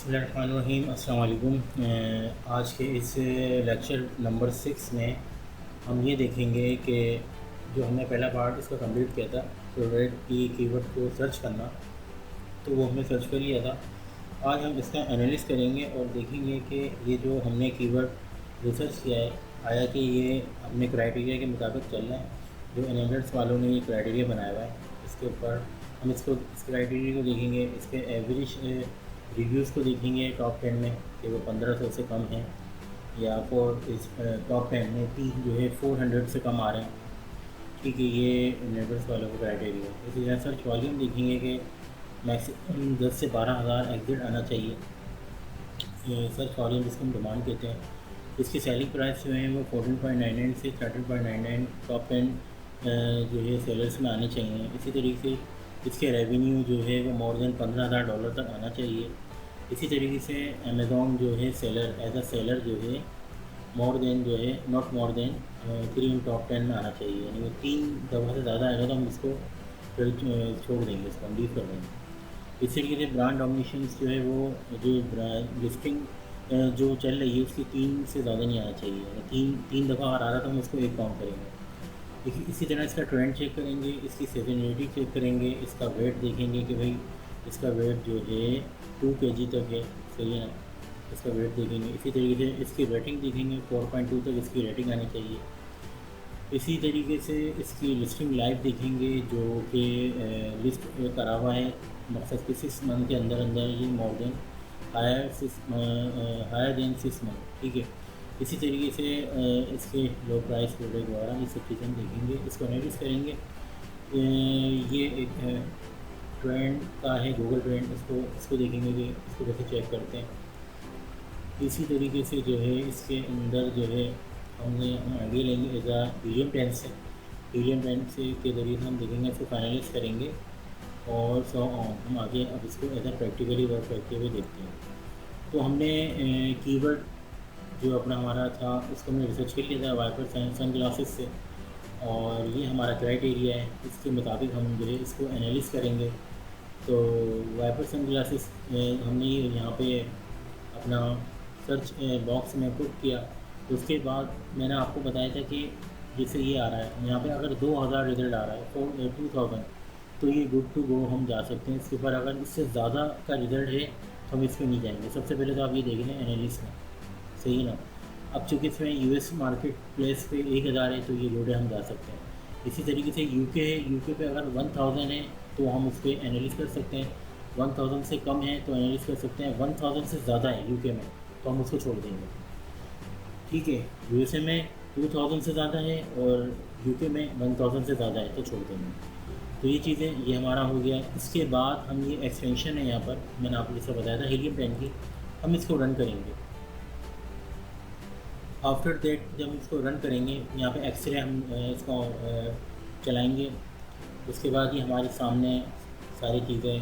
बिस्मिल्लाहिर्रहमानिर्रहीम। अस्सलाम वालेकुम। आज के इस लेक्चर नंबर 6 में हम ये देखेंगे कि जो हमने पहला पार्ट इसका कंप्लीट किया था प्रोडक्ट की कीवर्ड को सर्च करना, तो वो हमने सर्च कर लिया था। आज हम इसका एनालिसिस करेंगे और देखेंगे कि ये जो हमने कीवर्ड रिसर्च किया है, आया कि ये अपने क्राइटेरिया के मुताबिक चल रहा है। जो एनालिस्ट वालों ने ये क्राइटेरिया बनाया हुआ है, इसके ऊपर हम इस क्राइटेरिया को देखेंगे, इसके एवरेज रिव्यूज़ को देखेंगे टॉप 10 में कि वो 1500 से कम हैं या इस टॉप 10 में 3 जो है 400 से कम आ रहे हैं। ठीक है, ये नेटवर्क वालों का क्राइटेरिया है। इसी तरह सर्च वॉल्यूम देखेंगे कि मैक्सिमम 10 से 12,000 एग्जिट आना चाहिए। सर्च वॉल्यूम जिसको हम डिमांड कहते हैं। इसकी सेलिंग प्राइस जो है वो 14.99 से 13.99 टॉप 10 जो है सेलर्स में आने चाहिए। इसी तरीके से इसके रेवेन्यू जो है वो मोर देन $15,000 तक आना चाहिए। इसी तरीके से अमेज़ॉन जो है सेलर एज अ सेलर जो है मोर देन जो है नॉट मोर देन 3 टॉप 10 में आना चाहिए। यानी वो 3 दफ़ा से ज़्यादा आएगा तो हम इसको फिर छोड़ देंगे, इसको हम लीव कर देंगे। इस तरीके से ब्रांड डोमिनेशन जो है वो जो लिस्टिंग जो चल रही है उसकी 3 से ज़्यादा नहीं आना चाहिए। यानी तीन दफ़ा आ रहा था तो हम उसको एक काउंट करेंगे। इसी तरह इसका ट्रेंड चेक करेंगे, इसकी सीजनिटी चेक करेंगे, इसका वेट देखेंगे कि भाई इसका वेट जो है 2 kg तक है, सही है ना। इसका वेट देखेंगे। इसी तरीके से इसकी रेटिंग देखेंगे, 4.2 तक इसकी रेटिंग आनी चाहिए। इसी तरीके से इसकी लिस्टिंग लाइव देखेंगे जो कि लिस्ट करा हुआ है मकसद कि 6 मंथ के अंदर अंदर ये more than higher than 6 month. ठीक है। इसी तरीके से इसके लो प्राइस प्रोडक्ट द्वारा ये सब चीज़ें देखेंगे, इसको एनालिसिस करेंगे। ये एक ट्रेंड का है, गूगल ट्रेंड, इसको देखेंगे कि इसको कैसे चेक करते हैं। इसी तरीके से जो है इसके अंदर जो है हम आगे लेंगे एज आ हीलियम ट्रेंड से। हीलियम ट्रेंड से के ज़रिए हम देखेंगे, इसको फाइनलाइज करेंगे और सो ऑन। हम आगे अब इसको एज आ प्रैक्टिकली वर्क करते हुए देखते हैं। तो हमने कीवर्ड जो अपना हमारा था उसको हमने रिसर्च कर लिया था वाइपर सन ग्लासेस से, और ये हमारा क्राइटेरिया है। इसके मुताबिक हम जो है इसको एनालिस करेंगे। तो वाइपर सन ग्लासेस हमने यहाँ पे अपना सर्च बॉक्स में पुट किया। तो उसके बाद मैंने आपको बताया था कि जैसे ये आ रहा है यहाँ पे, अगर 2000 रिज़ल्ट आ रहा है 2000, तो ये गुड टू गो हम जा सकते हैं। इसके ऊपर अगर इससे ज़्यादा का रिज़ल्ट है तो हम इस पर नहीं जाएंगे। सबसे पहले तो आप ये देख लें एनालिस्ट में, सही है ना। अब चूँकि इसमें यूएस मार्केट प्लेस पे 1000 है तो ये लोड है, हम जा सकते हैं। इसी तरीके से यूके है, यूके पे अगर 1000 है तो हम उस पर एनालिस कर सकते हैं। 1000 से कम है तो एनालिस कर सकते हैं। 1000 से ज़्यादा है यूके में तो हम उसको छोड़ देंगे। ठीक है, यूएसए में 2000 से ज़्यादा है और यूके में 1000 से ज़्यादा है तो छोड़ देंगे। तो ये चीज़ें, ये हमारा हो गया। इसके बाद हम ये एक्सटेंशन है यहाँ पर, मैंने आपको जैसा बताया था हीलियम 10 की, हम इसको रन करेंगे। आफ्टर दैट जब हम इसको रन करेंगे, यहाँ पे एक्सरे हम इसको चलाएंगे। उसके बाद ये हमारे सामने सारी चीज़ें,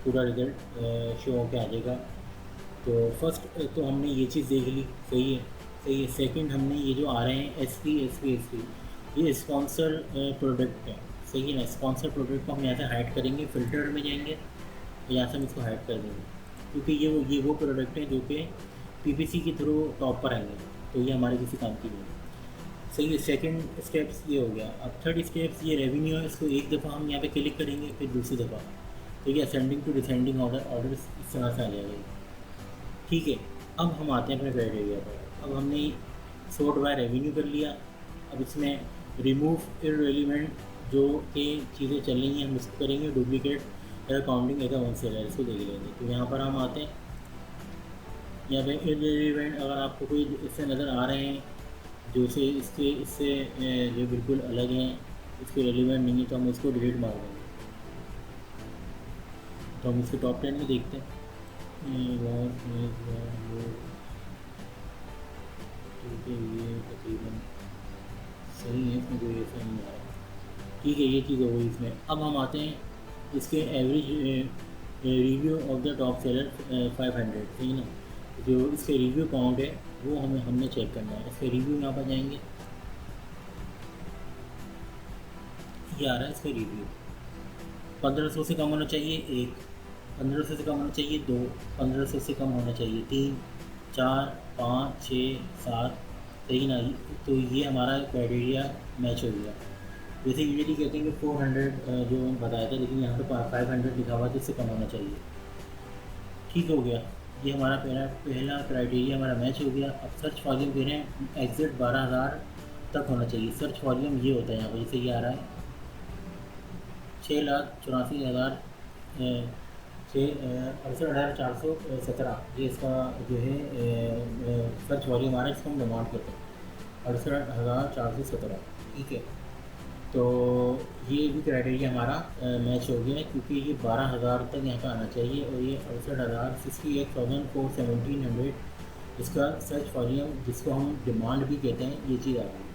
पूरा रिज़ल्ट शो होकर आ जाएगा। तो फर्स्ट तो हमने ये चीज़ देख ली, सही है, सही है। सेकंड हमने ये जो आ रहे हैं एस पी, ये स्पॉन्सर प्रोडक्ट है, सही है ना। स्पॉन्सर प्रोडक्ट को हम यहाँ से हाइड करेंगे, फ़िल्टर में जाएंगे, यहाँ से हम इसको हाइड कर देंगे, क्योंकि ये वो प्रोडक्ट हैं जो कि पीपीसी के थ्रू टॉप पर आएंगे, तो ये हमारे किसी काम की नहीं है, सही है। सेकंड स्टेप्स ये हो गया। अब थर्ड स्टेप्स ये रेवेन्यू है, इसको एक दफ़ा हम यहाँ पे क्लिक करेंगे, फिर दूसरी दफ़ा, तो ये असेंडिंग टू डिसेंडिंग ऑर्डर इस तरह से आ जाएगा। ठीक है, अब हम आते हैं अपने क्राइटेरिया पर। अब हमने सॉर्ट बाय रेवेन्यू कर लिया। अब इसमें रिमूव इररिलेवेंट जो कि चीज़ें चल रही हैं हम इसको करेंगे। Duplicate counting as a one seller, इसको देख लेंगे। तो यहाँ पर हम आते हैं, यहाँ पे इररिलेवेंट अगर आपको कोई इससे नज़र आ रहे हैं जो से इससे जो बिल्कुल अलग हैं, इसके रेलिवेंट नहीं है, तो हम उसको डिलीट मार देंगे। तो हम इसके टॉप 10 में देखते हैं। ये तकरीबन सही है, इसमें कोई ऐसा नहीं आ रहा। ठीक है, ये चीज़ हो गई इसमें। अब हम आते हैं इसके average review of the top seller 500, सही ना। जो इसके रिव्यू काउंट है वो हमने चेक करना है। इसके रिव्यू यहाँ पर जाएंगे, ये आ रहा है इसका रिव्यू, 1500 से कम होना चाहिए एक, 1500 से कम होना चाहिए 2, 1500 से कम होना चाहिए 3, 4, 5, 6, 7, सही ना। तो ये हमारा क्राइटेरिया मैच हो गया। जैसे यूजली कहते हैं कि 400 जो बताया था, लेकिन यहाँ पे 500 लिखा हुआ तो इससे कम होना चाहिए। ठीक हो गया, ये हमारा पहला पहला क्राइटेरिया हमारा मैच हो गया। अब सर्च वॉल्यूम कह रहे हैं एग्जैक्ट 12,000 तक होना चाहिए। सर्च वॉल्यूम ये होता है यहाँ पर, जैसे ये आ रहा है 6,84,000 68,417, ये इसका जो है सर्च वॉल्यूम आ रहा है, इसको हम डिमांड करते हैं 68,417। ठीक है, तो ये भी क्राइटेरिया हमारा मैच हो गया है, क्योंकि ये 12,000 तक यहाँ पे आना चाहिए और ये 68,68,417 इसका सर्च वॉल्यूम, जिसको हम डिमांड भी कहते हैं, ये चीज़ आ गई।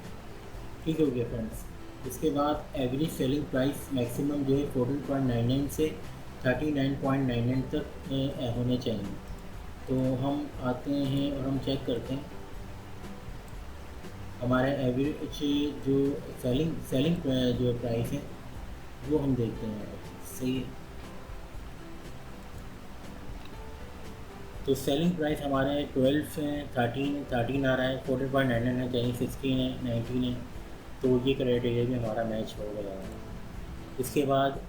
ठीक हो गया फ्रेंड्स। इसके बाद एवरेज सेलिंग प्राइस मैक्सिमम जो है 14.99 से 39.99 तक होने चाहिए। तो हम आते हैं और हम चेक करते हैं हमारे एवरेज जो सेलिंग जो प्राइस है वो हम देखते हैं। सही है, तो सेलिंग प्राइस हमारे 12 से 13 आ रहा है, 14.99 है, चाहिए 16 है, 19 है। तो ये क्राइटेरिया भी हमारा मैच हो गया है। इसके बाद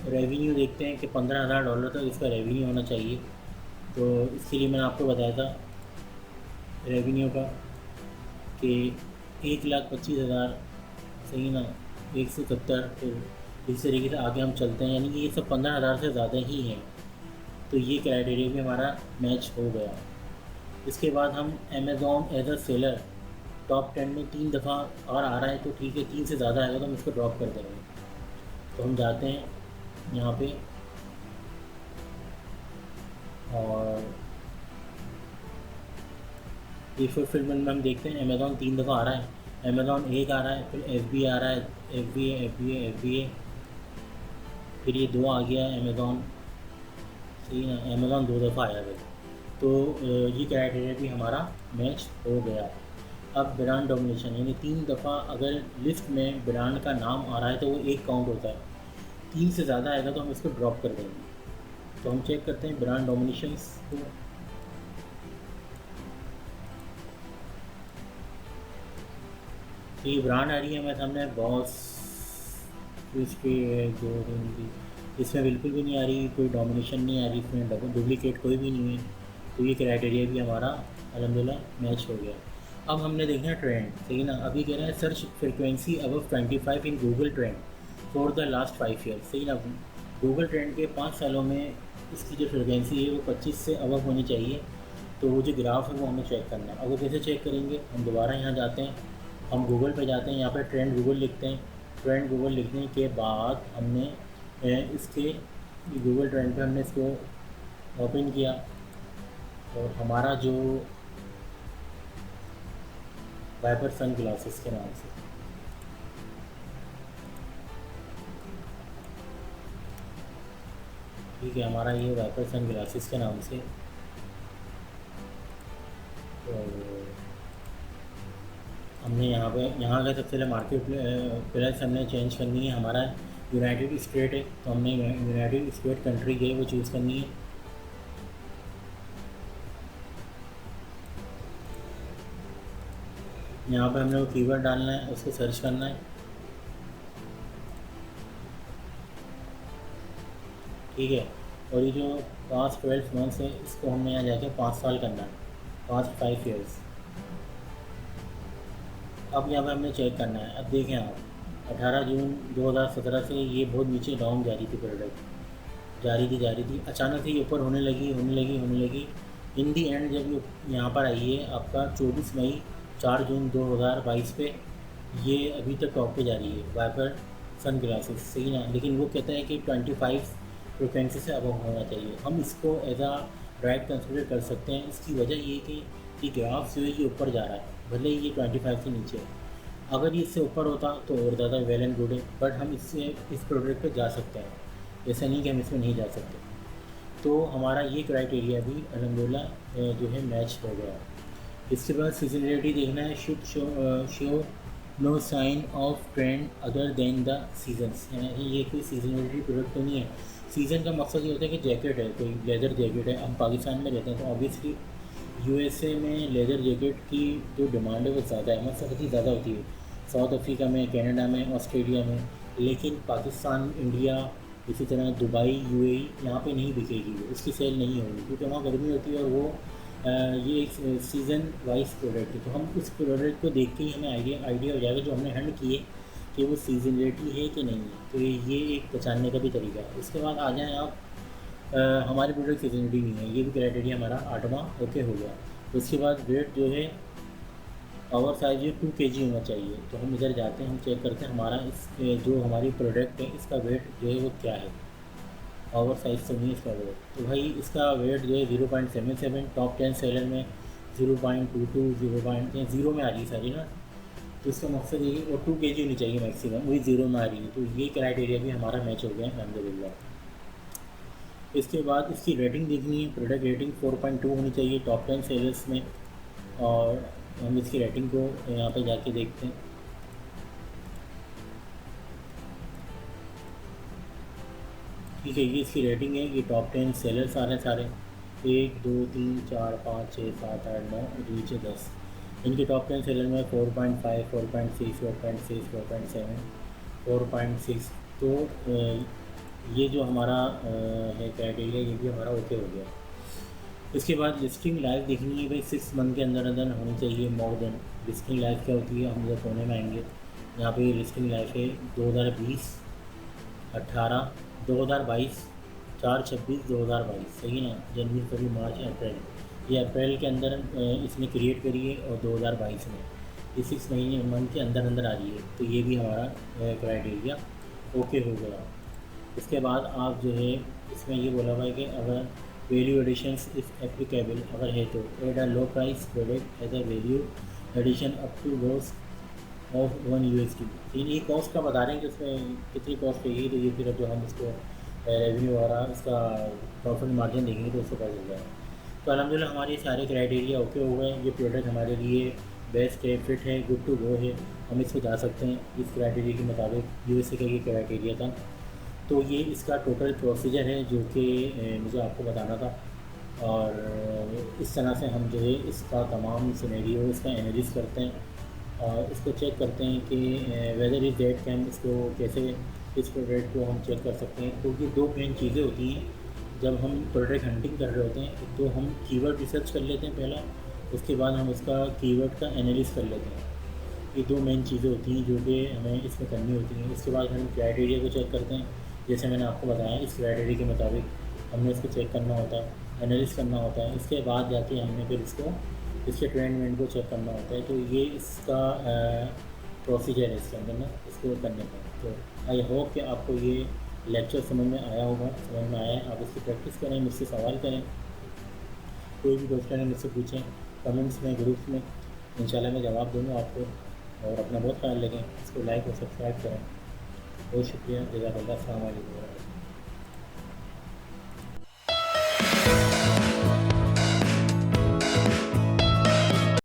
रेवेन्यू देखते हैं कि $15,000 तक इसका रेवेन्यू होना चाहिए। तो इसके लिए मैंने आपको बताया था रेवेन्यू का कि 1,25,000, सही ना, 170। फिर इस तरीके से आगे हम चलते हैं, यानी कि ये सब 15,000 से ज़्यादा ही हैं। तो ये क्राइटेरिया भी हमारा मैच हो गया। इसके बाद हम Amazon as a seller top 10 में 3 दफ़ा और आ रहा है, तो ठीक है, 3 से ज़्यादा आएगा तो हम इसको ड्रॉप कर देंगे। तो हम जाते हैं यहाँ पे और ये फुलफिलमेंट में हम देखते हैं अमेज़ॉन 3 दफ़ा आ रहा है, अमेज़ॉन 1 आ रहा है, फिर FBA आ रहा है, FBA, फिर ये 2 आ गया है अमेज़ॉन, सही ना, अमेज़ॉन 2 दफ़ा आया है। तो ये क्राइटेरिया भी हमारा मैच हो गया। अब ब्रांड डोमिनेशन, यानी 3 दफ़ा अगर लिस्ट में ब्रांड का नाम आ रहा है तो वो 1 काउंट होता है, 3 से ज़्यादा आएगा तो हम इसको ड्रॉप कर देंगे। तो हम चेक करते हैं ब्रांड डोमिनेशंस को। तो ये ब्रांड आ रही है हमारे सामने बॉस, जो इसमें बिल्कुल भी नहीं आ रही, कोई डोमिनेशन नहीं आ रही, इसमें डुप्लीकेट कोई भी नहीं है। तो ये क्राइटेरिया भी हमारा अल्हम्दुलिल्लाह मैच हो गया। अब हमने देखना ट्रेंड, सही ना। अभी कह रहा है search frequency above 25 in Google trend for the last 5 year, सही ना। गूगल ट्रेंड के 5 सालों में इसकी जो फ्रिक्वेंसी है वो 25 से अबव होनी चाहिए। तो वो जो ग्राफ है वो हमें चेक करना है। अब वो कैसे चेक करेंगे, हम दोबारा यहाँ जाते हैं, हम गूगल पे जाते हैं, यहाँ पर ट्रेंड गूगल लिखते हैं। ट्रेंड गूगल लिखने के बाद हमने इसके गूगल ट्रेंड पे हमने इसको ओपन किया और हमारा जो वाइपर सन ग्लासेस के नाम से, ठीक है, हमारा ये वाइपर सन ग्लासेस के नाम से। तो हमने यहाँ का सबसे पहले मार्केट प्लेस हमने चेंज करनी है। हमारा यूनाइटेड स्टेट है, तो हमने यूनाइटेड स्टेट कंट्री जो है वो चूज़ करनी है। यहाँ पे हमने वो कीवर्ड डालना है, उसको सर्च करना है, ठीक है। और ये जो पास्ट 12 मंथ्स है इसको हमने यहाँ जाके 5 साल करना है, पास्ट 5 ईयर्स। अब यहाँ पे हमने चेक करना है। अब देखें आप, 18 जून 2017 से ये बहुत नीचे डाउन जा रही थी, प्रोडक्ट जा रही थी, अचानक से ये ऊपर होने लगी। इन दी एंड जब ये यहाँ पर आई है आपका 24 मई 4 जून 2022 पे, ये अभी तक टॉप पे जा रही है वाइपर सन ग्लासेस, सही ना। लेकिन वो कहता है कि 25 फ्रिक्वेंसी से अब होना चाहिए। हम इसको एज आ राइट कंसिडर कर सकते हैं। इसकी वजह ये कि ये ग्राफ जो है ये ऊपर जा रहा है, भले ही ये 25 से नीचे है। अगर ये इससे ऊपर होता तो और ज़्यादा वेल एंड गुड है, बट हम इससे इस प्रोडक्ट पे जा सकते हैं, ऐसा नहीं कि हम इसमें नहीं जा सकते। तो हमारा ये क्राइटेरिया भी अल्हम्दुलिल्लाह जो है मैच हो गया। इसके बाद सीजनलिटी देखना है, should show no sign of trend other than the seasons, यानी ये कोई सीजनलिटी प्रोडक्ट तो नहीं है। सीज़न का मकसद ये होता है कि जैकेट है, कोई लेदर जैकेट है। हम पाकिस्तान में रहते हैं तो ऑब्वियसली यूएसए में लेदर जैकेट की जो डिमांड है वो ज़्यादा है, मतलब बहुत ही ज़्यादा होती है। साउथ अफ्रीका में, कनाडा में, ऑस्ट्रेलिया में। लेकिन पाकिस्तान, इंडिया, इसी तरह दुबई, यूएई, यहाँ पे नहीं बिकेगी वो, उसकी सेल नहीं होगी क्योंकि वहाँ गर्मी होती है और वो ये एक सीज़न वाइज प्रोडक्ट है। तो हम उस प्रोडक्ट को देख के ही हमें आइडिया हो जाएगा जो हमने हंड किए कि वो सीजनलिटी है कि नहीं है। तो ये एक पहचानने का भी तरीका है। उसके बाद आ जाएँ आप, हमारे प्रोडक्ट सीजनलिटी नहीं है, ये भी क्राइटेरिया हमारा 8वां ओके हो गया। उसके बाद वेट जो है ओवर साइज ये 2 kg होना चाहिए। तो हम इधर जाते हैं, हम चेक करते हैं हमारा इस जो हमारी प्रोडक्ट है इसका वेट जो है वो क्या है। ओवर साइज तो नहीं इसका वेट, तो भाई इसका वेट जो है 0.77, टॉप 10 सेलर में 0.22, 0 में आ रही है सारी ना। तो इसका मकसद ये और 2 kg होनी चाहिए मैक्सिमम, वही 0 में आ रही है। तो ये क्राइटेरिया भी हमारा मैच हो गया है अल्हम्दुलिल्लाह। इसके बाद इसकी रेटिंग देखनी है, प्रोडक्ट रेटिंग 4.2 होनी चाहिए टॉप 10 सेलर्स में। और हम इसकी रेटिंग को यहाँ पे जाके देखते हैं। ठीक है, ये इसकी रेटिंग है, ये टॉप 10 सेलर्स आ रहे हैं सारे, 1 2 3 4 5 6 7 8 9 नीचे 10। इनके टॉप 10 सेलर में 4.5, 4.6, 4.6, 4.7, 4.6। तो ये जो हमारा है क्राइटेरिया, ये भी हमारा ओके हो गया। इसके बाद लिस्टिंग लाइफ देखनी है भाई, 6 मंथ के अंदर अंदर होनी चाहिए मोर देन। लिस्टिंग लाइफ क्या होती है, हम जब होने में आएंगे। यहाँ पे लिस्टिंग लाइफ है 2020, 18, 2022, 4/26, 2022, सही है ना। जनवरी, फरवरी, मार्च, अप्रैल, ये अप्रैल के अंदर इसने क्रिएट करी है और 2022 में ये 6 महीने मंथ के अंदर अंदर आ रही है। तो ये भी हमारा क्राइटेरिया ओके हो गया। इसके बाद आप जो है इसमें ये बोला हुआ है कि अगर वैल्यू एडिशंस इफ़ एप्लीकेबल, अगर है तो add a low price product as a value addition up to gross of 1 USD। ये कॉस्ट का बता रहे हैं कि उसमें कितनी कॉस्ट रहेगी। तो ये फिर जो हम इसको रेवेन्यू वगैरह इसका प्रॉफिट मार्जिन देंगे तो उसको पता चल जाएगा। तो अलहमदिल्ला हमारे सारे क्राइटेरिया ओके हो गए। ये प्रोडक्ट हमारे लिए बेस्ट है, फिट है, गुड टू गो है, हम इसको जा सकते हैं इस क्राइटेरिया के मुताबिक। यूएसए का ये क्राइटेरिया था। तो ये इसका टोटल प्रोसीजर है जो कि मुझे आपको बताना था। और इस तरह से हम जो है इसका तमाम सिनेरियो इसका एनालिसिस करते हैं और इसको चेक करते हैं कि वेदर इज़ डेट कैन, इसको कैसे इस प्रोडक्ट को हम चेक कर सकते हैं। तो ये 2 मेन चीज़ें होती हैं जब हम प्रोडक्ट हंटिंग कर रहे होते हैं। तो हम कीवर्ड रिसर्च कर लेते हैं पहला, उसके बाद हम उसका कीवर्ड का एनालिसिस कर लेते हैं। ये 2 मेन चीज़ें होती हैं जो कि हमें इसमें करनी होती हैं। इसके बाद हम क्राइटेरिया को चेक करते हैं, जैसे मैंने आपको बताया इस क्राइटेरिया के मुताबिक हमने इसको चेक करना होता है, एनालिसिस करना होता है। इसके बाद जाके हमने फिर इसको इसके ट्रेंड वेंड को चेक करना होता है। तो ये इसका प्रोसीजर है इसके अंदर ना, इसको करने का। तो आई होप कि आपको ये लेक्चर समझ में आया होगा, समझ में आया है। आप इसकी प्रैक्टिस करें, मुझसे सवाल करें, कोई भी क्वेश्चन है मुझसे पूछें कमेंट्स में, ग्रुप्स में, इंशाल्लाह मैं जवाब दूँगा आपको। और अपना बहुत ख्याल रखें, इसको लाइक और सब्सक्राइब करें। बहुत शुक्रिया, जज़ाकल्लाह, अस्सलाम वालेकुम।